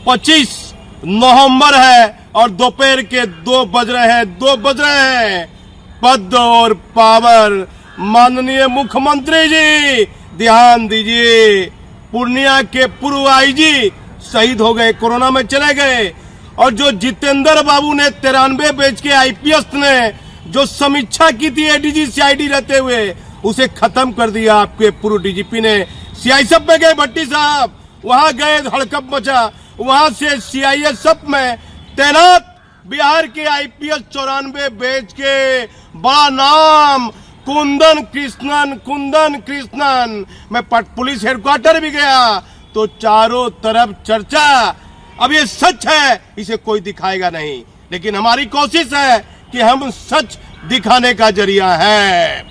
25 नवंबर है और दोपहर के 2 बज रहे हैं। पद और पावर, माननीय मुख्यमंत्री जी ध्यान दीजिए। पूर्णिया के पूर्व आईजी शहीद हो गए, कोरोना में चले गए। और जो जितेंद्र बाबू ने 93 बैच के आईपीएस ने जो समीक्षा की थी एडीजी सीआईडी रहते हुए, उसे खत्म कर दिया आपके पूर्व डीजीपी ने। सीआईएसएफ में गए भट्टी साहब, वहां गए, हड़कंप मचा। वहां से सीआईएसएफ में तैनात बिहार के आईपीएस 94 बैच के बड़ा नाम कुंदन कृष्णन। मैं पुलिस हेडक्वार्टर भी गया तो चारों तरफ चर्चा। अब ये सच है, इसे कोई दिखाएगा नहीं, लेकिन हमारी कोशिश है कि हम सच दिखाने का जरिया है।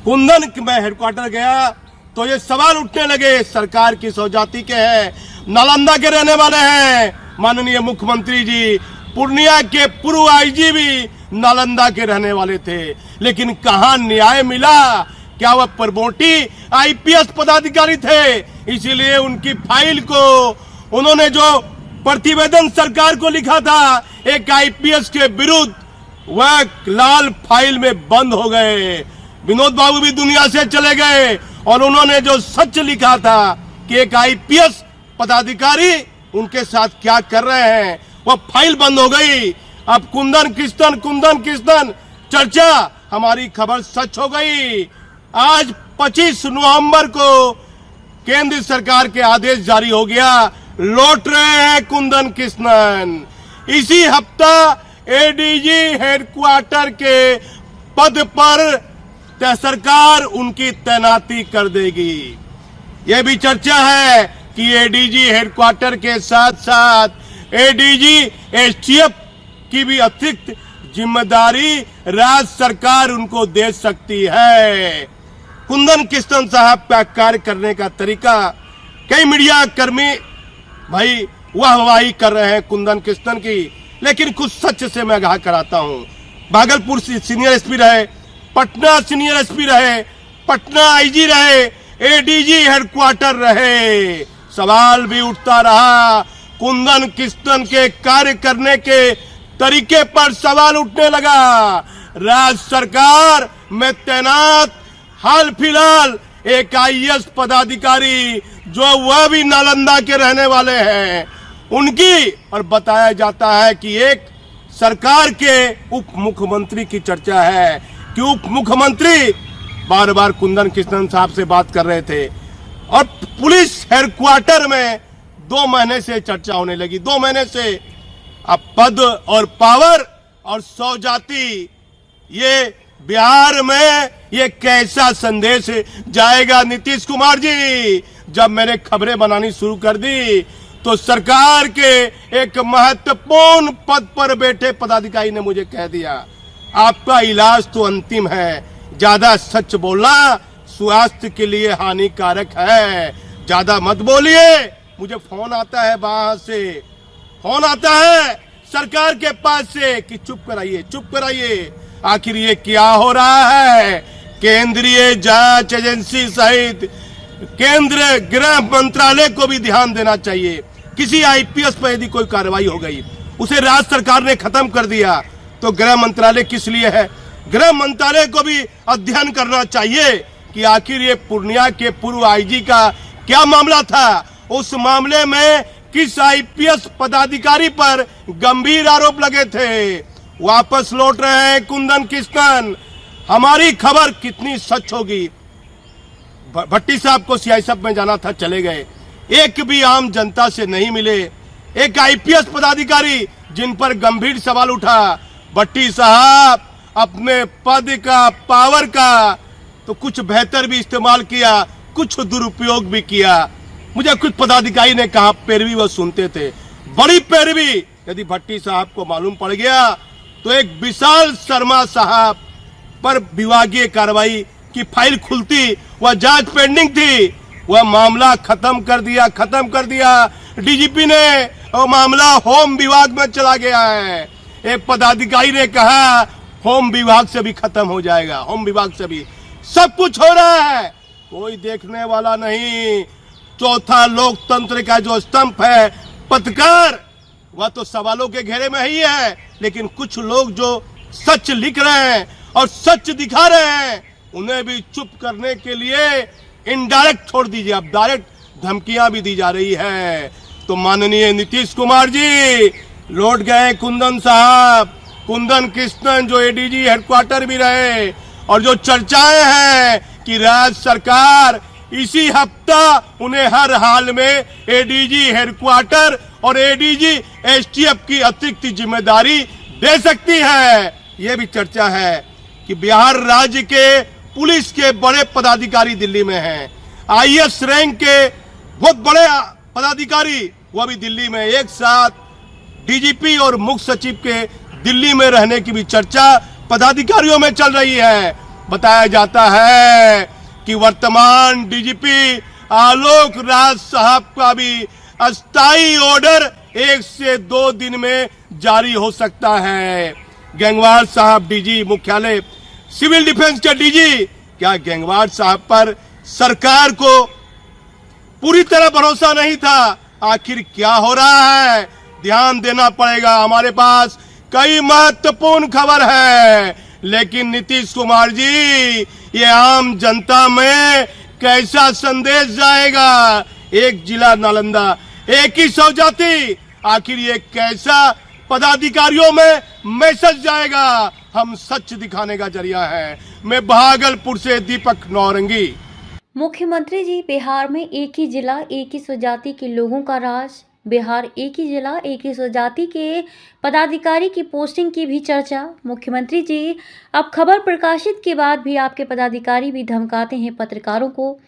कुंदन मैं हेडक्वार्टर गया तो ये सवाल उठने लगे, सरकार की सौजाती के हैं, नालंदा के रहने वाले हैं माननीय मुख्यमंत्री जी। पूर्णिया के पूर्व आईजी भी नालंदा के रहने वाले थे, लेकिन कहां न्याय मिला? क्या वह प्रमोटी आईपीएस पदाधिकारी थे? इसीलिए उनकी फाइल को उन्होंने जो प्रतिवेदन सरकार को लिखा था एक आईपीएस के विरुद्ध, वह लाल फाइल में बंद हो गए। विनोद बाबू भी दुनिया से चले गए और उन्होंने जो सच लिखा था कि एक आईपीएस पदाधिकारी उनके साथ क्या कर रहे हैं, वह फाइल बंद हो गई। अब कुंदन कृष्णन चर्चा, हमारी खबर सच हो गई। आज 25 नवंबर को केंद्र सरकार के आदेश जारी हो गया, लौट रहे हैं कुंदन कृष्णन। इसी हफ्ता एडीजी हेडक्वार्टर के पद पर सरकार उनकी तैनाती कर देगी। यह भी चर्चा है कि एडीजी हेडक्वार्टर के साथ साथ एडीजी एसटीएफ की भी अतिरिक्त जिम्मेदारी राज्य सरकार उनको दे सकती है। कुंदन कृष्णन साहब का कार्य करने का तरीका, कई मीडिया कर्मी भाई वाहवाही कर रहे हैं कुंदन कृष्णन की, लेकिन कुछ सच से मैं आगाह कराता हूं। भागलपुर सीनियर एसपी रहे, पटना सीनियर एसपी रहे, पटना आईजी रहे, एडीजी हेडक्वार्टर रहे। सवाल भी उठता रहा, कुंदन कृष्णन के कार्य करने के तरीके पर सवाल उठने लगा। राज्य सरकार में तैनात हाल फिलहाल एक आईएएस पदाधिकारी जो वह भी नालंदा के रहने वाले हैं, उनकी, और बताया जाता है कि एक सरकार के उप मुख्यमंत्री की चर्चा है कि उप मुख्यमंत्री बार बार कुंदन कृष्णन साहब से बात कर रहे थे। और पुलिस हेडक्वार्टर में 2 महीने से चर्चा होने लगी, 2 महीने से। अब पद और पावर और सौजाती, ये बिहार में ये कैसा संदेश जाएगा? नीतीश कुमार जी, जब मैंने खबरें बनानी शुरू कर दी तो सरकार के एक महत्वपूर्ण पद पर बैठे पदाधिकारी ने मुझे कह दिया, आपका इलाज तो अंतिम है, ज्यादा सच बोलना स्वास्थ्य के लिए हानिकारक है, ज्यादा मत बोलिए। मुझे फोन आता है, वहां से फोन आता है सरकार के पास से कि चुप कराइए। आखिर ये क्या हो रहा है? केंद्रीय जांच एजेंसी सहित केंद्रीय गृह मंत्रालय को भी ध्यान देना चाहिए। किसी आईपीएस पर यदि कोई कार्रवाई हो गई, उसे राज्य सरकार ने खत्म कर दिया, तो गृह मंत्रालय किस लिए है? गृह मंत्रालय को भी अध्ययन करना चाहिए कि आखिर ये पूर्णिया के पूर्व आईजी का क्या मामला था, उस मामले में किस आईपीएस पदाधिकारी पर गंभीर आरोप लगे थे। वापस लौट रहे हैं कुंदन कृष्णन। हमारी खबर कितनी सच होगी? भट्टी साहब को सीआईएसएफ में जाना था, चले गए, एक भी आम जनता से नहीं मिले। एक आईपीएस पदाधिकारी जिन पर गंभीर सवाल उठा, भट्टी साहब अपने पद का, पावर का तो कुछ बेहतर भी इस्तेमाल किया, कुछ दुरुपयोग भी किया। मुझे कुछ पदाधिकारी ने कहा पैरवी वह सुनते थे, बड़ी पैरवी। यदि भट्टी साहब को मालूम पड़ गया तो एक विशाल शर्मा साहब पर विभागीय कार्रवाई की फाइल खुलती, वह जांच पेंडिंग थी, वह मामला खत्म कर दिया डीजीपी ने। और मामला होम विभाग में चला गया है। एक पदाधिकारी ने कहा होम विभाग से भी खत्म हो जाएगा, होम विभाग से भी सब कुछ हो रहा है, कोई देखने वाला नहीं। चौथा लोकतंत्र का जो स्तंभ है पत्रकार वह तो सवालों के घेरे में ही है, लेकिन कुछ लोग जो सच लिख रहे हैं और सच दिखा रहे हैं उन्हें भी चुप करने के लिए इनडायरेक्ट छोड़ दीजिए, अब डायरेक्ट धमकियां भी दी जा रही है। तो माननीय नीतीश कुमार जी लौट गए कुंदन साहब, कुंदन कृष्णन जो एडीजी हेडक्वार्टर भी रहे, और जो चर्चाएं हैं कि राज्य सरकार इसी हफ्ता उन्हें हर हाल में एडीजी हेडक्वार्टर और एडीजी एसटीएफ की अतिरिक्त जिम्मेदारी दे सकती है, ये भी चर्चा है कि बिहार राज्य के पुलिस के बड़े पदाधिकारी दिल्ली में हैं, आईएएस रैंक के बहुत बड़े पदाधिकारी वह भी दिल्ली में, एक साथ डीजीपी और मुख्य सचिव के दिल्ली में रहने की भी चर्चा पदाधिकारियों में चल रही है। बताया जाता है कि वर्तमान डीजीपी आलोक राज साहब का भी अस्थायी ऑर्डर 1 से 2 दिन में जारी हो सकता है। गंगवार साहब डीजी मुख्यालय सिविल डिफेंस के डीजी, क्या गंगवार साहब पर सरकार को पूरी तरह भरोसा नहीं था? आखिर क्या हो रहा है, ध्यान देना पड़ेगा। हमारे पास कई महत्वपूर्ण खबर है, लेकिन नीतीश कुमार जी ये आम जनता में कैसा संदेश जाएगा? एक जिला नालंदा, एक ही 100 जाति, आखिर ये कैसा पदाधिकारियों में मैसेज जाएगा? हम सच दिखाने का जरिया है। मैं भागलपुर से दीपक नौरंगी। मुख्यमंत्री जी बिहार में एक ही जिला एक ही स्वजाति के लोगों का राज, बिहार एक ही जिला एक ही स्वजाति के पदाधिकारी की पोस्टिंग की भी चर्चा। मुख्यमंत्री जी अब खबर प्रकाशित के बाद भी आपके पदाधिकारी भी धमकाते हैं पत्रकारों को।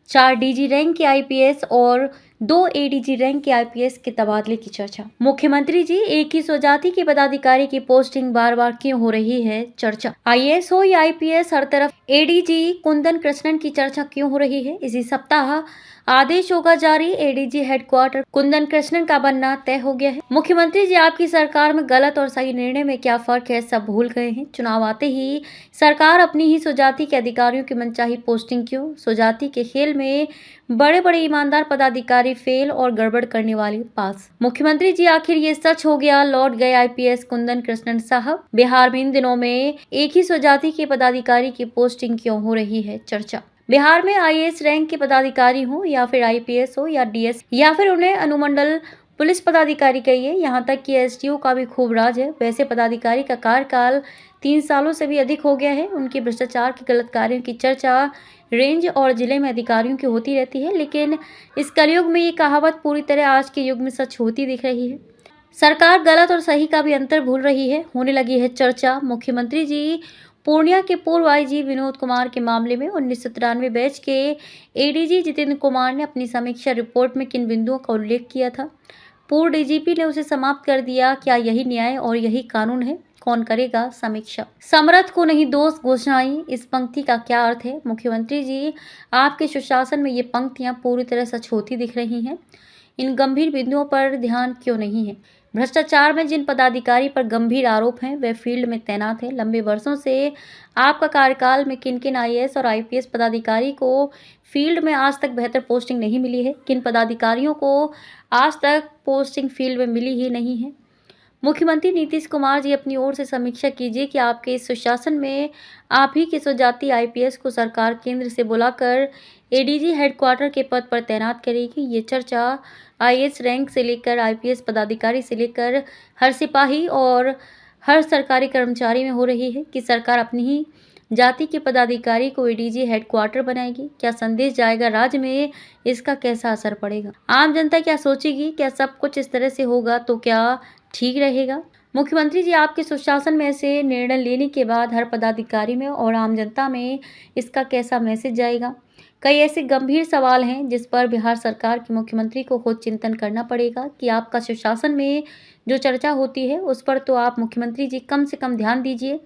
4 डीजी रैंक के आईपीएस और 2 एडीजी रैंक के आईपीएस के तबादले की चर्चा। मुख्यमंत्री जी एक ही स्वजाति के पदाधिकारी की पोस्टिंग बार बार क्यों हो रही है चर्चा? आईएएस हो या आईपीएस, हर तरफ एडीजी कुंदन कृष्णन की चर्चा क्यों हो रही है? इसी सप्ताह आदेश होगा जारी, एडीजी हेडक्वार्टर कुंदन कृष्णन का बनना तय हो गया है। मुख्यमंत्री जी आपकी सरकार में गलत और सही निर्णय में क्या फर्क है सब भूल गए हैं? चुनाव आते ही सरकार अपनी ही स्वजाति के अधिकारियों की मनचाही पोस्टिंग क्यों? स्वजाति के खेल में बड़े बड़े ईमानदार पदाधिकारी फेल और गड़बड़ करने वाले पास। मुख्यमंत्री जी आखिर ये सच हो गया, लौट गए आईपीएस कुंदन कृष्णन साहब। बिहार में इन दिनों में एक ही स्वजाति के पदाधिकारी की पोस्टिंग क्यों हो रही है चर्चा? बिहार में आईएएस रैंक के पदाधिकारी हो या फिर आईपीएस हो या डीएस या फिर उन्हें अनुमंडल पुलिस पदाधिकारी कहिए, यहाँ तक कि एसडीओ का भी खूब राज है। वैसे पदाधिकारी का कार्यकाल 3 सालों से भी अधिक हो गया है। उनके भ्रष्टाचार के गलत कार्यों की चर्चा रेंज और जिले में अधिकारियों की होती रहती है, लेकिन इस कलयुग में ये कहावत पूरी तरह आज के युग में सच होती दिख रही है। सरकार गलत और सही का भी अंतर भूल रही है, होने लगी है चर्चा। मुख्यमंत्री जी पूर्णिया के पूर्व आईजी विनोद कुमार के मामले में 1993 बैच के एडीजी जितेंद्र कुमार ने अपनी समीक्षा रिपोर्ट में किन बिंदुओं का उल्लेख किया था? पूर्व डीजीपी ने उसे समाप्त कर दिया। क्या यही न्याय और यही कानून है? कौन करेगा समीक्षा? समर्थ को नहीं दोष घोषणाएं, इस पंक्ति का क्या अर्थ है? मुख्यमंत्री जी आपके सुशासन में ये पंक्तियां पूरी तरह सच होती दिख रही हैं। इन गंभीर बिंदुओं पर ध्यान क्यों नहीं है? भ्रष्टाचार में जिन पदाधिकारी पर गंभीर आरोप हैं वे फील्ड में तैनात हैं। लंबे वर्षों से आपका कार्यकाल में किन किन आईएएस और आईपीएस पदाधिकारी को फील्ड में आज तक बेहतर पोस्टिंग नहीं मिली है? किन पदाधिकारियों को आज तक पोस्टिंग फील्ड में मिली ही नहीं है? मुख्यमंत्री नीतीश कुमार जी अपनी ओर से समीक्षा कीजिए कि आपके इस सुशासन में आप ही के स्वजाति आईपीएस को सरकार केंद्र से बुलाकर एडीजी हेडक्वार्टर के पद पर तैनात करेगी। ये चर्चा आईएएस रैंक से लेकर आईपीएस पदाधिकारी से लेकर हर सिपाही और हर सरकारी कर्मचारी में हो रही है कि सरकार अपनी ही जाति के पदाधिकारी को एडीजी हेडक्वार्टर बनाएगी। क्या संदेश जाएगा राज्य में? इसका कैसा असर पड़ेगा? आम जनता क्या सोचेगी? क्या सब कुछ इस तरह से होगा तो क्या ठीक रहेगा? मुख्यमंत्री जी आपके सुशासन में ऐसे निर्णय लेने के बाद हर पदाधिकारी में और आम जनता में इसका कैसा मैसेज जाएगा? कई ऐसे गंभीर सवाल हैं जिस पर बिहार सरकार के मुख्यमंत्री को खुद चिंतन करना पड़ेगा कि आपका सुशासन में जो चर्चा होती है उस पर तो आप मुख्यमंत्री जी कम से कम ध्यान दीजिए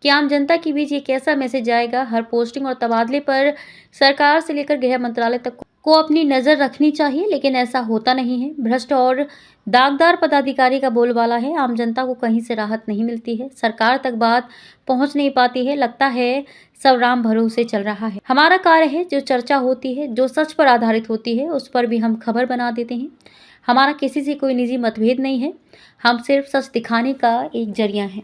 कि आम जनता के बीच ये कैसा मैसेज जाएगा। हर पोस्टिंग और तबादले पर सरकार से लेकर गृह मंत्रालय तक को अपनी नज़र रखनी चाहिए, लेकिन ऐसा होता नहीं है। भ्रष्ट और दागदार पदाधिकारी का बोलबाला है, आम जनता को कहीं से राहत नहीं मिलती है, सरकार तक बात पहुंच नहीं पाती है, लगता है सब राम भरोसे चल रहा है। हमारा कार्य है जो चर्चा होती है, जो सच पर आधारित होती है, उस पर भी हम खबर बना देते हैं। हमारा किसी से कोई निजी मतभेद नहीं है, हम सिर्फ सच दिखाने का एक जरिया हैं।